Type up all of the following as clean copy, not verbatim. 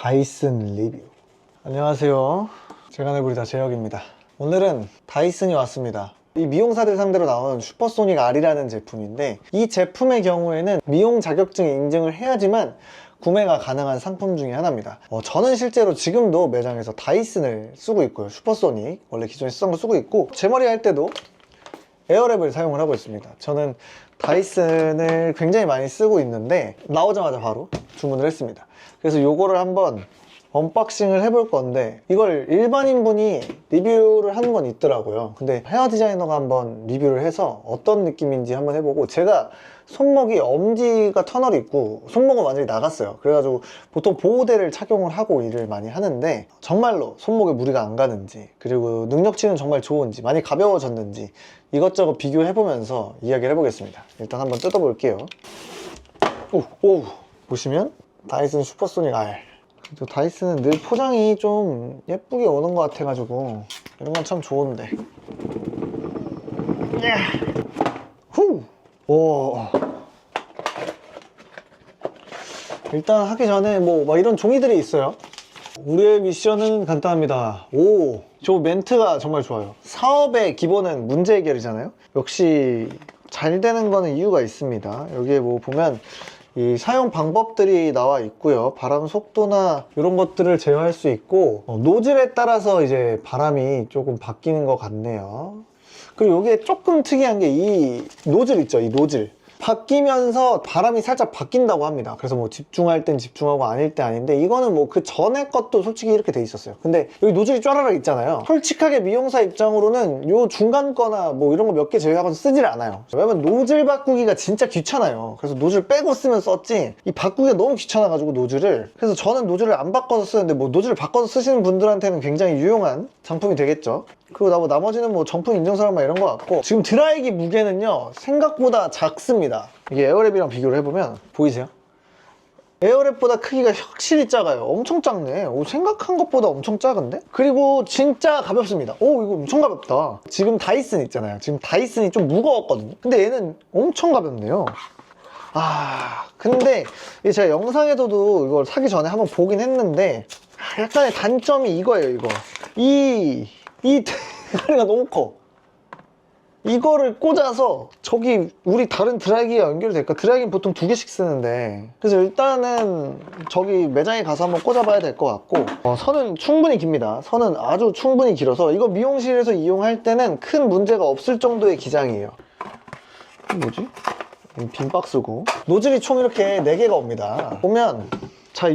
다이슨 리뷰. 안녕하세요, 재간의부리다 재혁입니다. 오늘은 다이슨이 왔습니다. 이 미용사들 상대로 나오는 슈퍼소닉 R이라는 제품인데, 이 제품의 경우에는 미용 자격증 인증을 해야지만 구매가 가능한 상품 중에 하나입니다. 저는 실제로 지금도 매장에서 다이슨을 쓰고 있고요. 슈퍼소닉 원래 기존에 쓰던 거 쓰고 있고, 제 머리 할 때도 에어랩을 사용을 하고 있습니다. 저는 다이슨을 굉장히 많이 쓰고 있는데 나오자마자 바로 주문을 했습니다. 그래서 요거를 한번 언박싱을 해볼 건데, 이걸 일반인분이 리뷰를 하는 건 있더라고요. 근데 헤어 디자이너가 한번 리뷰를 해서 어떤 느낌인지 한번 해보고, 제가 손목이 엄지가 터널이 있고 손목은 완전히 나갔어요. 그래가지고 보통 보호대를 착용을 하고 일을 많이 하는데, 정말로 손목에 무리가 안 가는지, 그리고 능력치는 정말 좋은지, 많이 가벼워졌는지 이것저것 비교해보면서 이야기를 해보겠습니다. 일단 한번 뜯어볼게요. 오, 보시면 다이슨 슈퍼소닉 R. 다이슨은 늘 포장이 좀 예쁘게 오는 것 같아가지고 이런 건 참 좋은데. 후! 오. 일단 하기 전에 막 이런 종이들이 있어요. 우리의 미션은 간단합니다. 오, 저 멘트가 정말 좋아요. 사업의 기본은 문제 해결이잖아요. 역시 잘 되는 거는 이유가 있습니다. 여기에 보면 이 사용 방법들이 나와 있고요. 바람 속도나 이런 것들을 제어할 수 있고, 노즐에 따라서 이제 바람이 조금 바뀌는 것 같네요. 그리고 이게 조금 특이한 게 이 노즐 있죠, 이 노즐 바뀌면서 바람이 살짝 바뀐다고 합니다. 그래서 집중할 땐 집중하고 아닐 때 아닌데, 이거는 그 전에 것도 솔직히 이렇게 돼 있었어요. 근데 여기 노즐이 쫘라락 있잖아요. 솔직하게 미용사 입장으로는 요 중간 거나 이런 거 몇 개 제외하고는 쓰질 않아요. 왜냐면 노즐 바꾸기가 진짜 귀찮아요. 그래서 노즐 빼고 쓰면 썼지, 이 바꾸기가 너무 귀찮아가지고 노즐을. 그래서 저는 노즐을 안 바꿔서 쓰는데, 노즐을 바꿔서 쓰시는 분들한테는 굉장히 유용한 상품이 되겠죠. 그리고 나머지는 정품 인증서랑 이런 거 같고, 지금 드라이기 무게는요 생각보다 작습니다. 이게 에어랩이랑 비교를 해보면 보이세요? 에어랩보다 크기가 확실히 작아요. 엄청 작네. 생각한 것보다 엄청 작은데? 그리고 진짜 가볍습니다. 이거 엄청 가볍다. 지금 다이슨 있잖아요. 지금 다이슨이 좀 무거웠거든요. 근데 얘는 엄청 가볍네요. 근데 제가 영상에서도 이걸 사기 전에 한번 보긴 했는데, 약간의 단점이 이거예요. 이 대가리가 너무 커. 이거를 꽂아서 저기 우리 다른 드라이기에 연결될까? 드라이기는 보통 2개씩 쓰는데, 그래서 일단은 저기 매장에 가서 한번 꽂아봐야 될 것 같고, 선은 충분히 깁니다. 선은 아주 충분히 길어서 이거 미용실에서 이용할 때는 큰 문제가 없을 정도의 기장이에요. 뭐지? 빈 박스고, 노즐이 총 이렇게 4개가 옵니다. 보면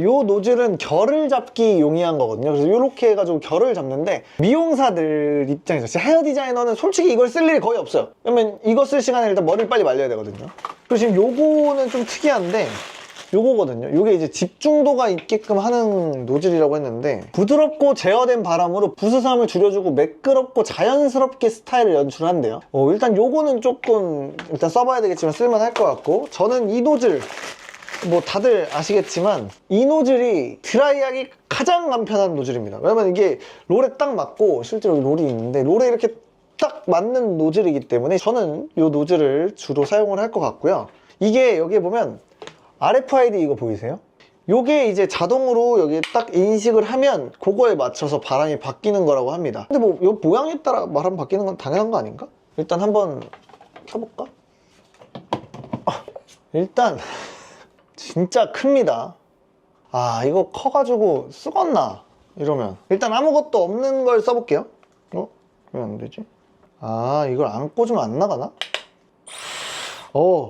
요 노즐은 결을 잡기 용이한 거거든요. 그래서 이렇게 해가지고 결을 잡는데, 미용사들 입장에서 헤어 디자이너는 솔직히 이걸 쓸 일이 거의 없어요. 왜냐면 이거 쓸 시간에 일단 머리를 빨리 말려야 되거든요. 그리고 지금 요거는 좀 특이한데, 요거거든요. 요게 이제 집중도가 있게끔 하는 노즐이라고 했는데, 부드럽고 제어된 바람으로 부스럼을 줄여주고 매끄럽고 자연스럽게 스타일을 연출한대요. 일단 요거는 조금 일단 써봐야 되겠지만 쓸만할 것 같고, 저는 이 노즐 다들 아시겠지만 이 노즐이 드라이하기 가장 간편한 노즐입니다. 왜냐면 이게 롤에 딱 맞고, 실제로 롤이 있는데 롤에 이렇게 딱 맞는 노즐이기 때문에 저는 이 노즐을 주로 사용을 할 것 같고요. 이게 여기에 보면 RFID 이거 보이세요? 요게 이제 자동으로 여기 딱 인식을 하면 그거에 맞춰서 바람이 바뀌는 거라고 합니다. 근데 요 모양에 따라 바람 바뀌는 건 당연한 거 아닌가? 일단 한번 켜볼까? 일단 진짜 큽니다. 이거 커가지고 쓰겄나? 이러면 일단 아무것도 없는 걸 써볼게요. 왜 안 되지? 이걸 안 꽂으면 안 나가나?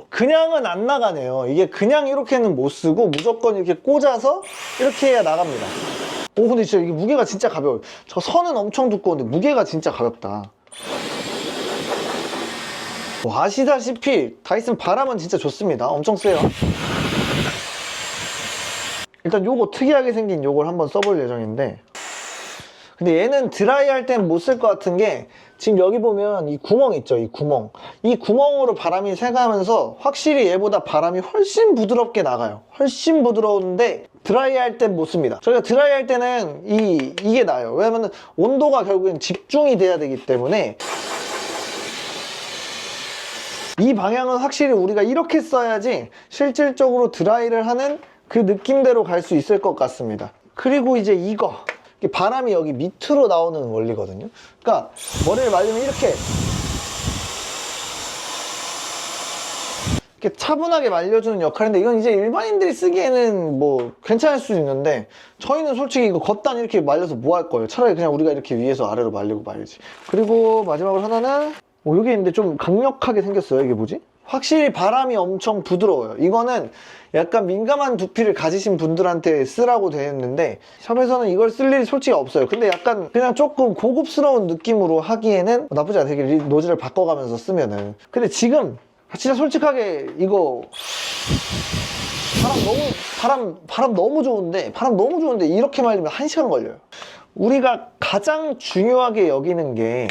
그냥은 안 나가네요. 이게 그냥 이렇게는 못 쓰고 무조건 이렇게 꽂아서 이렇게 해야 나갑니다. 근데 진짜 이게 무게가 진짜 가벼워요. 저 선은 엄청 두꺼운데 무게가 진짜 가볍다. 아시다시피 다이슨 바람은 진짜 좋습니다. 엄청 세요. 일단 요거 특이하게 생긴 요걸 한번 써볼 예정인데, 근데 얘는 드라이 할 땐 못 쓸 것 같은 게, 지금 여기 보면 이 구멍 있죠, 이 구멍으로 바람이 새가면서 확실히 얘보다 바람이 훨씬 부드럽게 나가요. 훨씬 부드러운데 드라이 할 땐 못 씁니다. 저희가 드라이 할 때는 이게 나아요. 왜냐면 온도가 결국엔 집중이 돼야 되기 때문에, 이 방향은 확실히 우리가 이렇게 써야지 실질적으로 드라이를 하는 그 느낌대로 갈 수 있을 것 같습니다. 그리고 이제 이거 바람이 여기 밑으로 나오는 원리거든요. 그러니까 머리를 말리면 이렇게 차분하게 말려주는 역할인데, 이건 이제 일반인들이 쓰기에는 뭐 괜찮을 수도 있는데, 저희는 솔직히 이거 겉단 이렇게 말려서 뭐 할 거예요. 차라리 그냥 우리가 이렇게 위에서 아래로 말리고 말지. 그리고 마지막으로 하나는 여기 있는데 좀 강력하게 생겼어요. 이게 뭐지? 확실히 바람이 엄청 부드러워요. 이거는 약간 민감한 두피를 가지신 분들한테 쓰라고 되어 있는데, 샵에서는 이걸 쓸 일이 솔직히 없어요. 근데 약간 그냥 조금 고급스러운 느낌으로 하기에는 나쁘지 않아요. 되게 노즐을 바꿔가면서 쓰면은. 근데 지금 진짜 솔직하게 이거 바람 너무 좋은데 이렇게 말리면 1시간 걸려요. 우리가 가장 중요하게 여기는 게,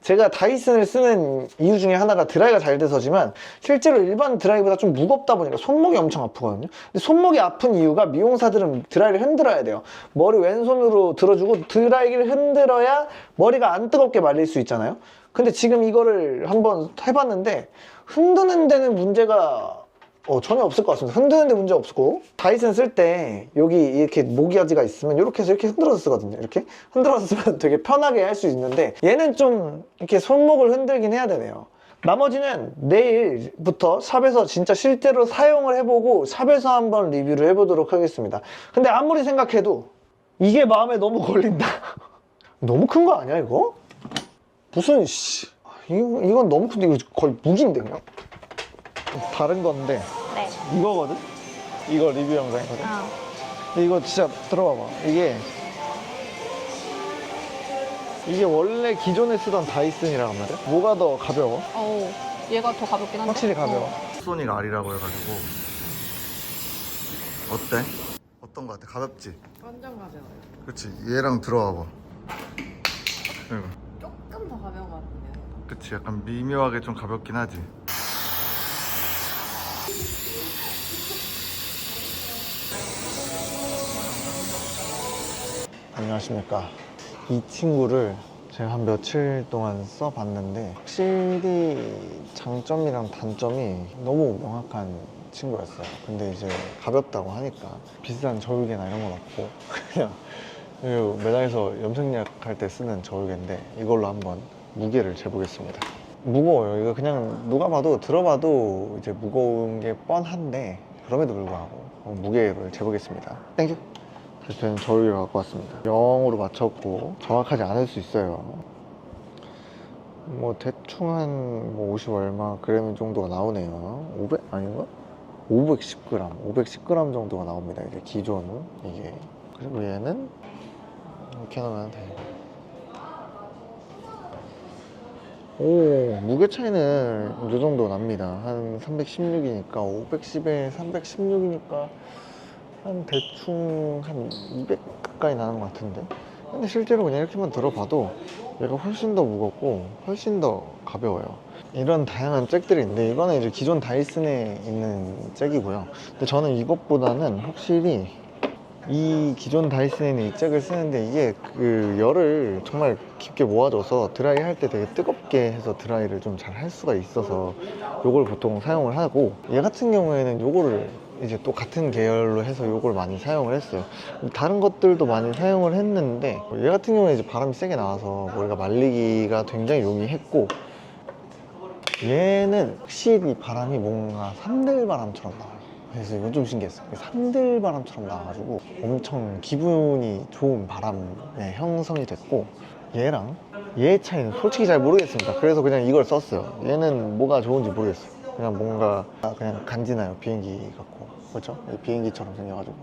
제가 다이슨을 쓰는 이유 중에 하나가 드라이가 잘 돼서지만, 실제로 일반 드라이보다 좀 무겁다 보니까 손목이 엄청 아프거든요. 근데 손목이 아픈 이유가, 미용사들은 드라이를 흔들어야 돼요. 머리 왼손으로 들어주고 드라이기를 흔들어야 머리가 안 뜨겁게 말릴 수 있잖아요. 근데 지금 이거를 한번 해봤는데 흔드는 데는 문제가 전혀 없을 것 같습니다. 흔드는 데 문제 없고, 다이슨 쓸 때 여기 이렇게 모기가지가 있으면 이렇게 해서 이렇게 흔들어서 쓰거든요. 이렇게 흔들어서 쓰면 되게 편하게 할 수 있는데, 얘는 좀 이렇게 손목을 흔들긴 해야 되네요. 나머지는 내일부터 샵에서 진짜 실제로 사용을 해보고 샵에서 한번 리뷰를 해보도록 하겠습니다. 근데 아무리 생각해도 이게 마음에 너무 걸린다. 너무 큰 거 아니야 이거? 무슨 이건 너무 큰데, 이거 거의 무기인데 그냥. 다른 건데, 네. 이거거든? 이거 리뷰 영상이거든? 근데 이거 진짜 들어봐봐. 이게 원래 기존에 쓰던 다이슨이란 말이야. 뭐가 더 가벼워? 얘가 더 가볍긴 한데. 확실히 가벼워. 소닉 R이라고 해가지고. 어때? 어떤 거 같아? 가볍지? 완전 가벼워요. 그치, 얘랑 들어와봐. 이거. 조금 더 가벼운 것 같은데요. 그치, 약간 미묘하게 좀 가볍긴 하지. 안녕하십니까. 이 친구를 제가 한 며칠 동안 써봤는데, 확실히 장점이랑 단점이 너무 명확한 친구였어요. 근데 이제 가볍다고 하니까 비싼 저울개나 이런 건 없고 그냥 매장에서 염색약 할 때 쓰는 저울개인데, 이걸로 한번 무게를 재보겠습니다. 무거워요. 이거 그냥 누가 봐도, 들어봐도 이제 무거운 게 뻔한데, 그럼에도 불구하고 무게를 재보겠습니다. 땡큐. 그래서 저는 저울개를 갖고 왔습니다. 0으로 맞췄고, 정확하지 않을 수 있어요. 뭐 대충 한 50 얼마 그램 정도가 나오네요. 500 아닌가? 510g 510g 정도가 나옵니다. 이게 기존 이게. 그리고 얘는 이렇게 놓으면 돼요. 오, 무게 차이는 이 정도 납니다. 한 316이니까 510에 316이니까 한 대충 한 200 가까이 나는 것 같은데, 근데 실제로 그냥 이렇게만 들어봐도 얘가 훨씬 더 무겁고 훨씬 더 가벼워요. 이런 다양한 잭들이 있는데, 이거는 이제 기존 다이슨에 있는 잭이고요. 근데 저는 이것보다는 확실히 이 기존 다이슨에 있는 이 잭을 쓰는데, 이게 그 열을 정말 깊게 모아줘서 드라이 할 때 되게 뜨겁게 해서 드라이를 좀 잘 할 수가 있어서 요걸 보통 사용을 하고, 얘 같은 경우에는 요거를 이제 또 같은 계열로 해서 요걸 많이 사용을 했어요. 다른 것들도 많이 사용을 했는데, 얘 같은 경우에 이제 바람이 세게 나와서 머리가 말리기가 굉장히 용이했고, 얘는 확실히 바람이 뭔가 산들바람처럼 나와요. 그래서 이건 좀 신기했어요. 산들바람처럼 나와가지고 엄청 기분이 좋은 바람의 형성이 됐고, 얘랑 얘 차이는 솔직히 잘 모르겠습니다. 그래서 그냥 이걸 썼어요. 얘는 뭐가 좋은지 모르겠어요. 그냥 뭔가 그냥 간지나요. 비행기 같고, 그렇죠? 비행기처럼 생겨가지고.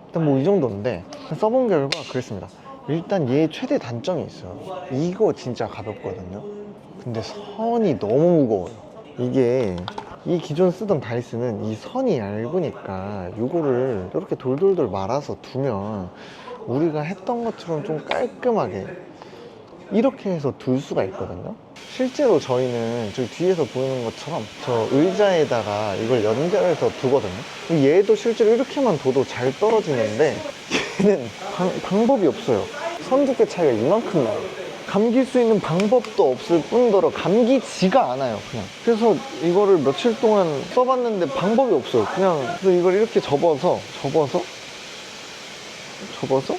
일단 뭐 이 정도인데, 써본 결과 그랬습니다. 일단 얘 최대 단점이 있어요. 이거 진짜 가볍거든요. 근데 선이 너무 무거워요. 이게 이 기존 쓰던 다이슨은 이 선이 얇으니까 이거를 이렇게 돌돌돌 말아서 두면 우리가 했던 것처럼 좀 깔끔하게 이렇게 해서 둘 수가 있거든요. 실제로 저희는 저기 뒤에서 보이는 것처럼 저 의자에다가 이걸 연결해서 두거든요. 얘도 실제로 이렇게만 둬도 잘 떨어지는데, 얘는 방법이 없어요. 선 두께 차이가 이만큼 나요. 감길 수 있는 방법도 없을 뿐더러 감기지가 않아요, 그냥. 그래서 이거를 며칠 동안 써봤는데 방법이 없어요. 그냥 그래서 이걸 이렇게 접어서 접어서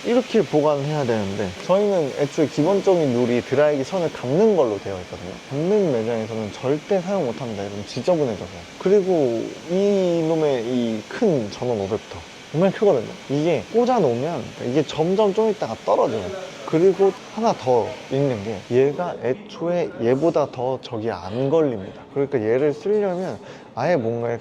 이렇게 보관해야 되는데, 저희는 애초에 기본적인 룰이 드라이기 선을 감는 걸로 되어 있거든요. 감는 매장에서는 절대 사용 못합니다. 이러면 지저분해져서. 그리고 이놈의 이 큰 전원 오백터 정말 크거든요. 이게 꽂아 놓으면 이게 점점 좀 있다가 떨어져요. 그리고 하나 더 있는 게, 얘가 애초에 얘보다 더 저기 안 걸립니다. 그러니까 얘를 쓰려면 아예 뭔가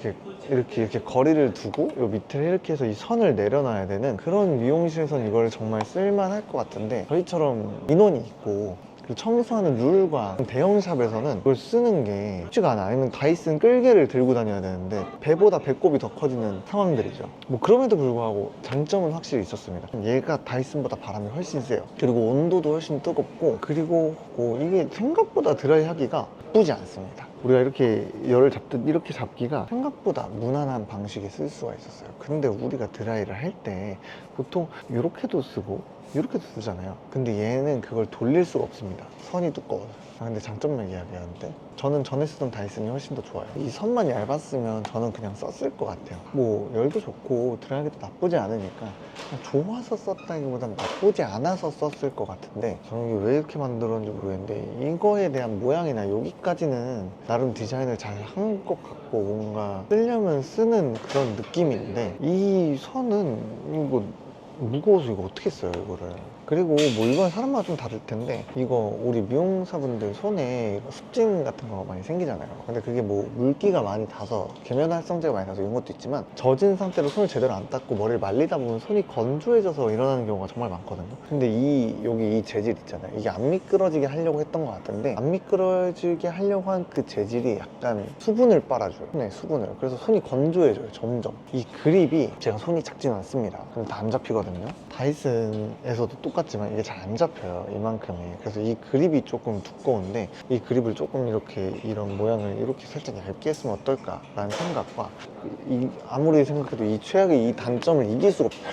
이렇게 거리를 두고 요 밑에 이렇게 해서 이 선을 내려놔야 되는, 그런 미용실에선 이걸 정말 쓸만할 것 같은데, 저희처럼 인원이 있고 그 청소하는 룰과 대형샵에서는 이걸 쓰는 게 쉽지가 않아. 아니면 다이슨 끌개를 들고 다녀야 되는데 배보다 배꼽이 더 커지는 상황들이죠. 뭐 그럼에도 불구하고 장점은 확실히 있었습니다. 얘가 다이슨보다 바람이 훨씬 세요. 그리고 온도도 훨씬 뜨겁고, 그리고 이게 생각보다 드라이 하기가 나쁘지 않습니다. 우리가 이렇게 열을 잡듯 이렇게 잡기가 생각보다 무난한 방식에 쓸 수가 있었어요. 근데 우리가 드라이를 할 때 보통 이렇게도 쓰고 이렇게도 쓰잖아요. 근데 얘는 그걸 돌릴 수가 없습니다. 선이 두꺼워서. 근데 장점만 이야기하는데, 저는 전에 쓰던 다이슨이 훨씬 더 좋아요. 이 선만 얇았으면 저는 그냥 썼을 것 같아요. 뭐 열도 좋고 드라이기도 나쁘지 않으니까 그냥 좋아서 썼다기보단 나쁘지 않아서 썼을 것 같은데, 저는 이게 왜 이렇게 만들었는지 모르겠는데, 이거에 대한 모양이나 여기까지는 나름 디자인을 잘 한 것 같고 뭔가 쓰려면 쓰는 그런 느낌인데, 이 선은 이거 무거워서 이거 어떻게 써요, 이거를. 그리고 뭐 이건 사람마다 좀 다를 텐데, 이거 우리 미용사분들 손에 습진 같은 거 많이 생기잖아요. 근데 그게 뭐 물기가 많이 닿아서, 계면활성제가 많이 닿아서 이런 것도 있지만, 젖은 상태로 손을 제대로 안 닦고 머리를 말리다 보면 손이 건조해져서 일어나는 경우가 정말 많거든요. 근데 여기 이 재질 있잖아요. 이게 안 미끄러지게 하려고 했던 것 같은데, 안 미끄러지게 하려고 한 그 재질이 약간 수분을 빨아줘요. 손에 수분을. 그래서 손이 건조해져요, 점점. 이 그립이, 제가 손이 작지는 않습니다. 그럼 다 안 잡히거든요. 다이슨에서도 똑같지만 이게 잘 안 잡혀요, 이만큼이. 그래서 이 그립이 조금 두꺼운데, 이 그립을 조금 이런 모양을 이렇게 살짝 얇게 했으면 어떨까라는 생각과, 아무리 생각해도 이 최악의 이 단점을 이길 수가 없어요.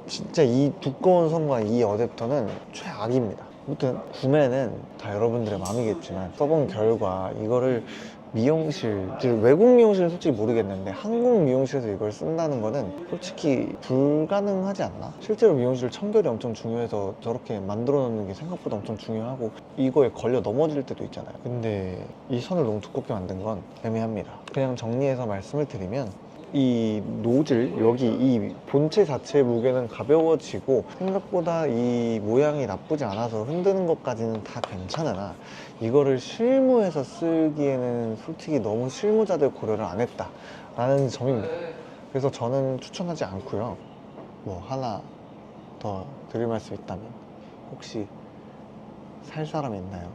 진짜 이 두꺼운 선과 이 어댑터는 최악입니다. 아무튼 구매는 다 여러분들의 마음이겠지만, 써본 결과 이거를 미용실, 외국 미용실은 솔직히 모르겠는데 한국 미용실에서 이걸 쓴다는 거는 솔직히 불가능하지 않나? 실제로 미용실 청결이 엄청 중요해서 저렇게 만들어 놓는 게 생각보다 엄청 중요하고, 이거에 걸려 넘어질 때도 있잖아요. 근데 이 선을 너무 두껍게 만든 건 애매합니다. 그냥 정리해서 말씀을 드리면, 이 노즐, 여기 이 본체 자체의 무게는 가벼워지고 생각보다 이 모양이 나쁘지 않아서 흔드는 것까지는 다 괜찮으나, 이거를 실무에서 쓰기에는 솔직히 너무 실무자들 고려를 안 했다라는 점입니다. 그래서 저는 추천하지 않고요. 뭐 하나 더 드릴 말씀 있다면, 혹시 살 사람 있나요?